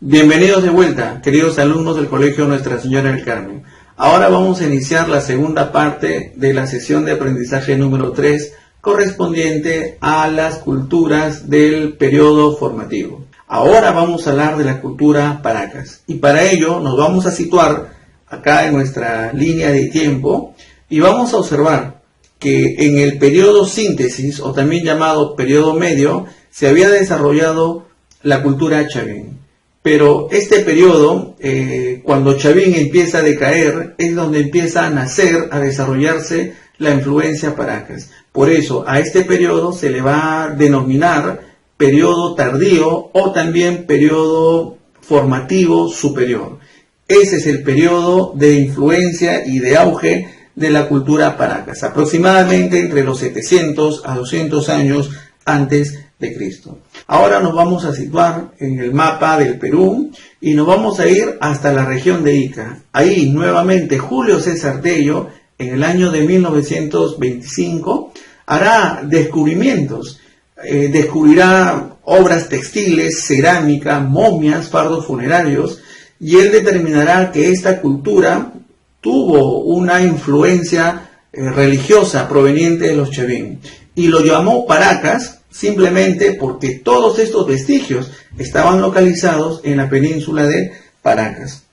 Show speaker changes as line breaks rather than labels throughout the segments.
Bienvenidos de vuelta, queridos alumnos del Colegio Nuestra Señora del Carmen. Ahora vamos a iniciar la segunda parte de la sesión de aprendizaje número 3, correspondiente a las culturas del periodo formativo. Ahora vamos a hablar de la cultura Paracas, y para ello nos vamos a situar acá en nuestra línea de tiempo y vamos a observar que en el periodo síntesis, o también llamado periodo medio, se había desarrollado la cultura chavín. Pero este periodo, cuando Chavín empieza a decaer, es donde empieza a nacer, a desarrollarse la influencia Paracas. Por eso a este periodo se le va a denominar periodo tardío o también periodo formativo superior. Ese es el periodo de influencia y de auge de la cultura Paracas, aproximadamente entre los 700 a 200 años antes de Cristo. Ahora nos vamos a situar en el mapa del Perú y nos vamos a ir hasta la región de Ica. Ahí nuevamente Julio César Tello, en el año de 1925, hará descubrimientos. Descubrirá obras textiles, cerámica, momias, fardos funerarios, y él determinará que esta cultura tuvo una influencia religiosa proveniente de los chavín y lo llamó Paracas, simplemente porque todos estos vestigios estaban localizados en la península de Paracas.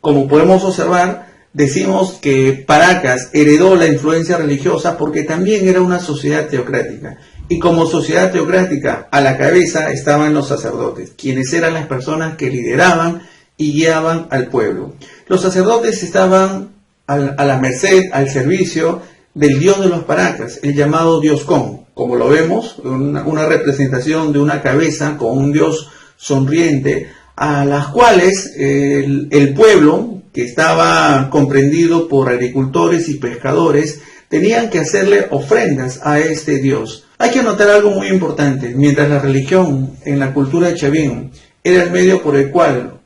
Como podemos observar, decimos que Paracas heredó la influencia religiosa porque también era una sociedad teocrática. Y como sociedad teocrática, a la cabeza estaban los sacerdotes, quienes eran las personas que lideraban y guiaban al pueblo. Los sacerdotes estaban a la merced, al servicio del dios de los Paracas, el llamado Dios Con. Como lo vemos, una representación de una cabeza con un dios sonriente, a las cuales el pueblo, que estaba comprendido por agricultores y pescadores, tenían que hacerle ofrendas a este dios. Hay que notar algo muy importante: mientras la religión en la cultura chavín era el medio por el cual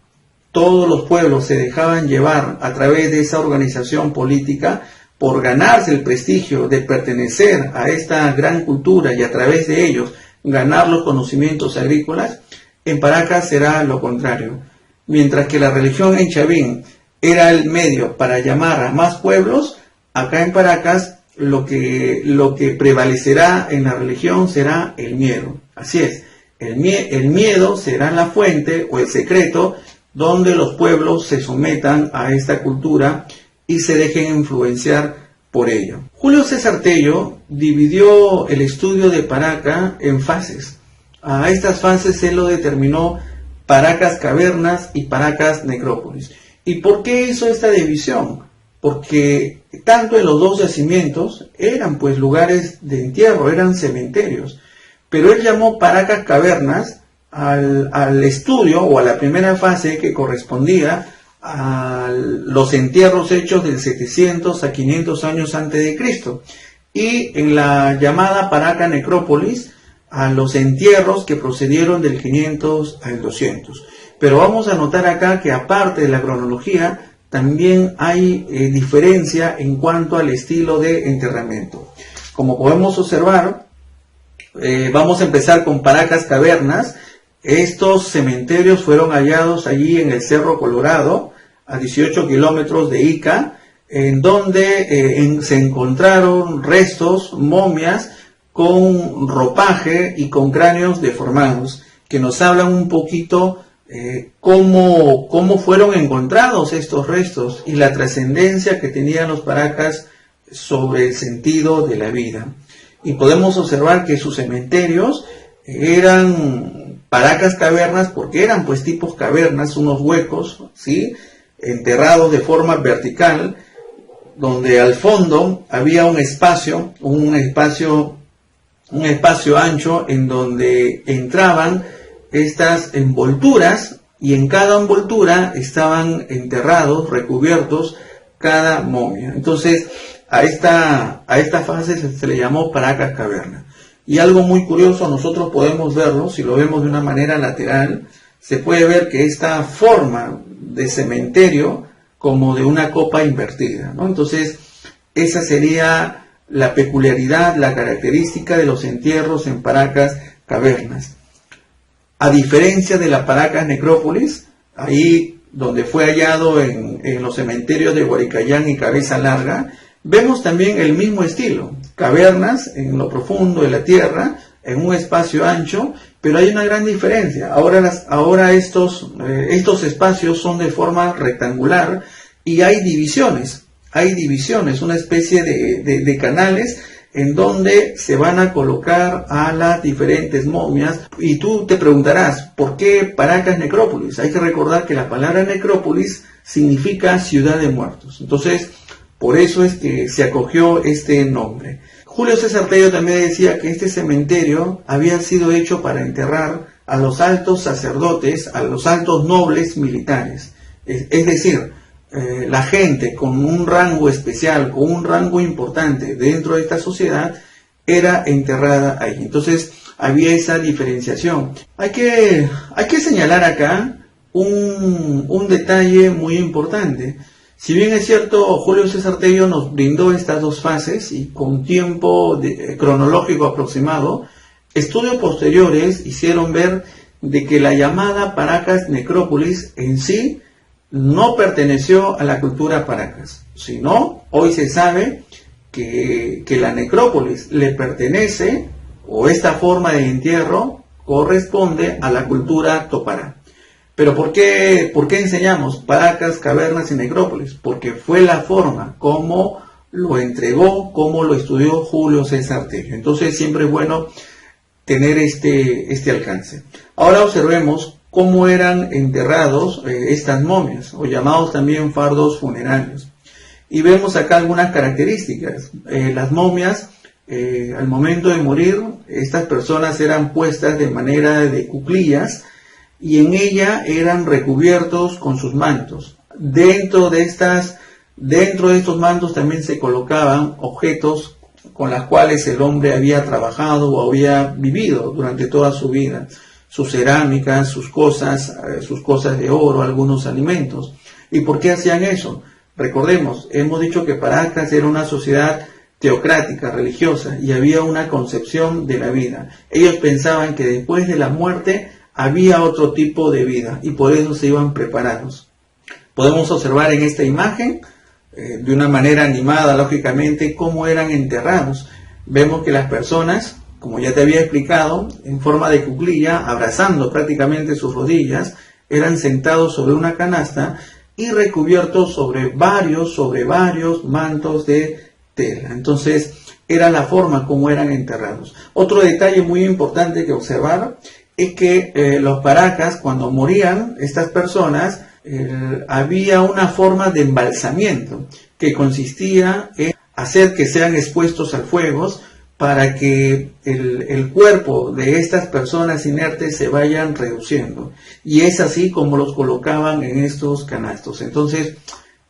todos los pueblos se dejaban llevar a través de esa organización política, por ganarse el prestigio de pertenecer a esta gran cultura y a través de ellos ganar los conocimientos agrícolas, en Paracas será lo contrario. Mientras que la religión en Chavín era el medio para llamar a más pueblos, acá en Paracas lo que prevalecerá en la religión será el miedo. Así es, el miedo será la fuente o el secreto donde los pueblos se sometan a esta cultura y se dejen influenciar por ello. Julio César Tello dividió el estudio de Paracas en fases. A estas fases él lo determinó Paracas Cavernas y Paracas Necrópolis. ¿Y por qué hizo esta división? Porque tanto en los dos yacimientos eran pues lugares de entierro, eran cementerios. Pero él llamó Paracas Cavernas al estudio o a la primera fase que correspondía a los entierros hechos del 700 a 500 años antes de Cristo, y en la llamada Paracas Necrópolis a los entierros que procedieron del 500 al 200. Pero vamos a notar acá que aparte de la cronología también hay diferencia en cuanto al estilo de enterramiento. Como podemos observar, vamos a empezar con Paracas Cavernas. Estos cementerios fueron hallados allí en el Cerro Colorado, a 18 kilómetros de Ica, en donde se encontraron restos, momias, con ropaje y con cráneos deformados, que nos hablan un poquito cómo fueron encontrados estos restos y la trascendencia que tenían los Paracas sobre el sentido de la vida. Y podemos observar que sus cementerios eran Paracas Cavernas porque eran pues tipos cavernas, unos huecos, ¿sí?, enterrados de forma vertical, donde al fondo había un espacio ancho en donde entraban estas envolturas, y en cada envoltura estaban enterrados, recubiertos cada momia. Entonces a esta fase se le llamó Paracas Cavernas. Y algo muy curioso, nosotros podemos verlo, si lo vemos de una manera lateral, se puede ver que esta forma de cementerio como de una copa invertida, ¿no? Entonces, esa sería la peculiaridad, la característica de los entierros en Paracas Cavernas. A diferencia de la Paracas Necrópolis, ahí donde fue hallado en los cementerios de Huaricayán y Cabeza Larga, vemos también el mismo estilo, cavernas en lo profundo de la tierra, en un espacio ancho, pero hay una gran diferencia. Ahora estos espacios son de forma rectangular y hay divisiones, una especie de canales en donde se van a colocar a las diferentes momias. Y tú te preguntarás, ¿por qué Paracas Necrópolis? Hay que recordar que la palabra necrópolis significa ciudad de muertos. Entonces, por eso es que se acogió este nombre. Julio César Tello también decía que este cementerio había sido hecho para enterrar a los altos sacerdotes, a los altos nobles militares. Es decir, la gente con un rango especial, con un rango importante dentro de esta sociedad, era enterrada ahí. Entonces había esa diferenciación. Hay que señalar acá un detalle muy importante. Si bien es cierto, Julio César Tello nos brindó estas dos fases y con tiempo cronológico aproximado, estudios posteriores hicieron ver de que la llamada Paracas Necrópolis en sí no perteneció a la cultura Paracas, sino hoy se sabe que la necrópolis le pertenece, o esta forma de entierro corresponde a la cultura Topará. Pero ¿por qué enseñamos Paracas, cavernas y necrópolis? Porque fue la forma como lo entregó, como lo estudió Julio César Tello. Entonces siempre es bueno tener este alcance. Ahora observemos cómo eran enterrados estas momias, o llamados también fardos funerarios. Y vemos acá algunas características. Las momias, al momento de morir, estas personas eran puestas de manera de cuclillas, y en ella eran recubiertos con sus mantos. Dentro de estos mantos también se colocaban objetos con los cuales el hombre había trabajado o había vivido durante toda su vida. Sus cerámicas, sus cosas de oro, algunos alimentos. ¿Y por qué hacían eso? Recordemos, hemos dicho que Paracas era una sociedad teocrática, religiosa, y había una concepción de la vida. Ellos pensaban que después de la muerte había otro tipo de vida y por eso se iban preparados. Podemos observar en esta imagen, de una manera animada, lógicamente, cómo eran enterrados. Vemos que las personas, como ya te había explicado, en forma de cuclilla, abrazando prácticamente sus rodillas, eran sentados sobre una canasta y recubiertos sobre varios mantos de tela. Entonces, era la forma como eran enterrados. Otro detalle muy importante que observar es que los Paracas, cuando morían estas personas, había una forma de embalsamiento que consistía en hacer que sean expuestos al fuego para que el cuerpo de estas personas inertes se vayan reduciendo. Y es así como los colocaban en estos canastos. Entonces,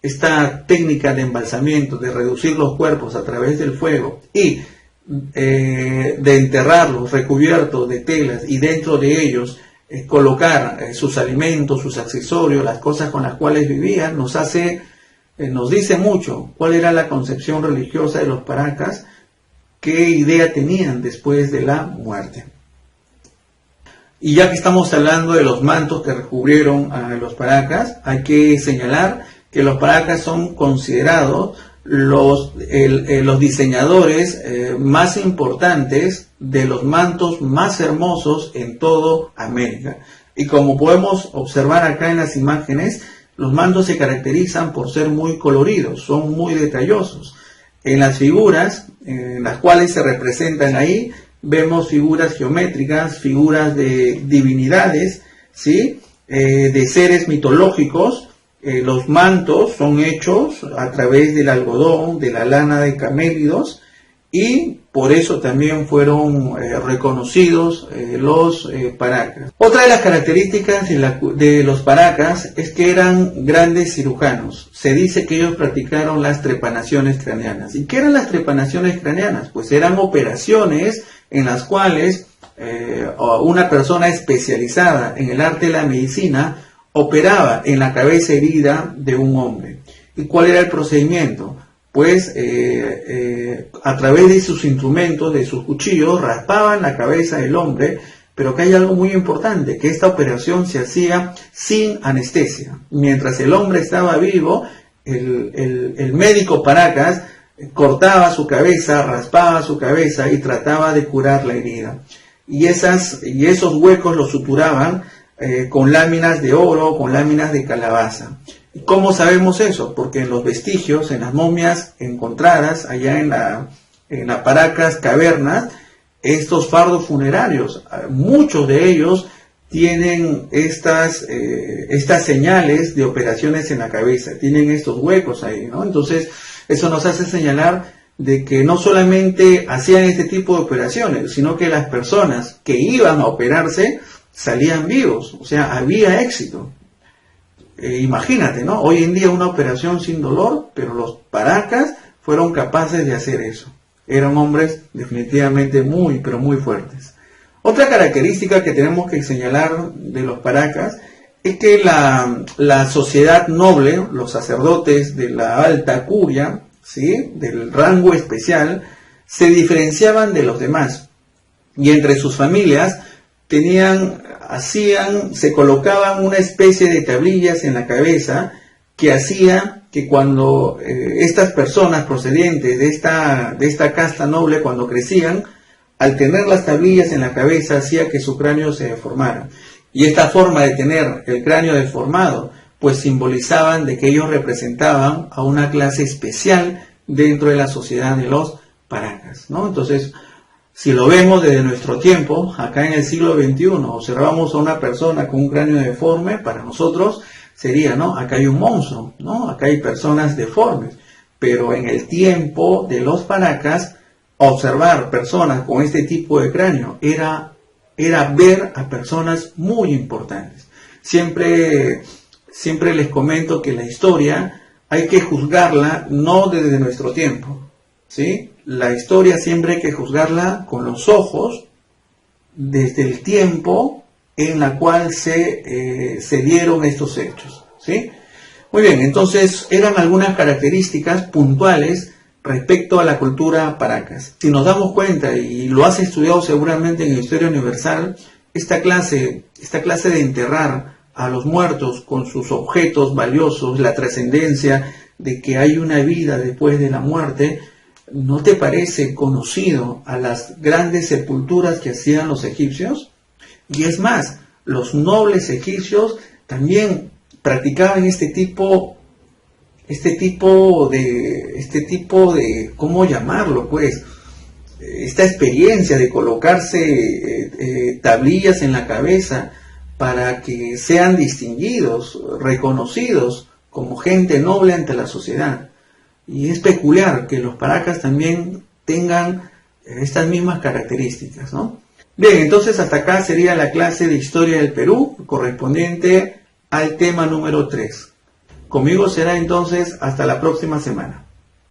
esta técnica de embalsamiento, de reducir los cuerpos a través del fuego y de enterrarlos recubiertos de telas y dentro de ellos colocar sus alimentos, sus accesorios, las cosas con las cuales vivían, nos dice mucho cuál era la concepción religiosa de los Paracas, qué idea tenían después de la muerte. Y ya que estamos hablando de los mantos que recubrieron a los Paracas, hay que señalar que los Paracas son considerados los diseñadores más importantes de los mantos más hermosos en toda América. Y como podemos observar acá en las imágenes, los mantos se caracterizan por ser muy coloridos, son muy detallosos. En las figuras, en las cuales se representan ahí, vemos figuras geométricas, figuras de divinidades, ¿sí? De seres mitológicos. Los mantos son hechos a través del algodón, de la lana de camélidos, y por eso también fueron reconocidos los Paracas. Otra de las características de los Paracas es que eran grandes cirujanos. Se dice que ellos practicaron las trepanaciones craneanas. ¿Y qué eran las trepanaciones craneanas? Pues eran operaciones en las cuales una persona especializada en el arte de la medicina operaba en la cabeza herida de un hombre. ¿Y cuál era el procedimiento? Pues a través de sus instrumentos, de sus cuchillos, raspaban la cabeza del hombre pero que hay algo muy importante, que esta operación se hacía sin anestesia. Mientras el hombre estaba vivo, el médico Paracas cortaba su cabeza, raspaba su cabeza y trataba de curar la herida. Y esos huecos los suturaban con láminas de oro, con láminas de calabaza. ¿Cómo sabemos eso? Porque en los vestigios, en las momias encontradas allá en la Paracas cavernas, estos fardos funerarios, muchos de ellos tienen estas señales de operaciones en la cabeza, tienen estos huecos ahí, ¿no? Entonces, eso nos hace señalar de que no solamente hacían este tipo de operaciones, sino que las personas que iban a operarse salían vivos, o sea, había éxito. Imagínate, ¿no? Hoy en día una operación sin dolor, pero los Paracas fueron capaces de hacer eso. Eran hombres definitivamente muy, pero muy fuertes. Otra característica que tenemos que señalar de los Paracas es que la sociedad noble, los sacerdotes de la alta curia, ¿sí?, del rango especial, se diferenciaban de los demás. Y entre sus familias se colocaban una especie de tablillas en la cabeza que hacía que cuando estas personas procedentes de esta casta noble, cuando crecían, al tener las tablillas en la cabeza, hacía que su cráneo se deformara. Y esta forma de tener el cráneo deformado, pues simbolizaban de que ellos representaban a una clase especial dentro de la sociedad de los Paracas, ¿no? Entonces, si lo vemos desde nuestro tiempo, acá en el siglo XXI, observamos a una persona con un cráneo deforme, para nosotros sería, ¿no? Acá hay un monstruo, ¿no? Acá hay personas deformes. Pero en el tiempo de los Paracas, observar personas con este tipo de cráneo era ver a personas muy importantes. Siempre les comento que la historia hay que juzgarla no desde nuestro tiempo, ¿sí? La historia siempre hay que juzgarla con los ojos desde el tiempo en la cual se dieron estos hechos, ¿sí? Muy bien, entonces eran algunas características puntuales respecto a la cultura Paracas. Si nos damos cuenta, y lo has estudiado seguramente en Historia Universal, esta clase de enterrar a los muertos con sus objetos valiosos, la trascendencia de que hay una vida después de la muerte, ¿no te parece conocido a las grandes sepulturas que hacían los egipcios? Y es más, los nobles egipcios también practicaban este tipo de, ¿cómo llamarlo? Pues, esta experiencia de colocarse tablillas en la cabeza para que sean distinguidos, reconocidos como gente noble ante la sociedad. Y es peculiar que los Paracas también tengan estas mismas características, ¿no? Bien, entonces hasta acá sería la clase de Historia del Perú, correspondiente al tema número 3. Conmigo será entonces hasta la próxima semana.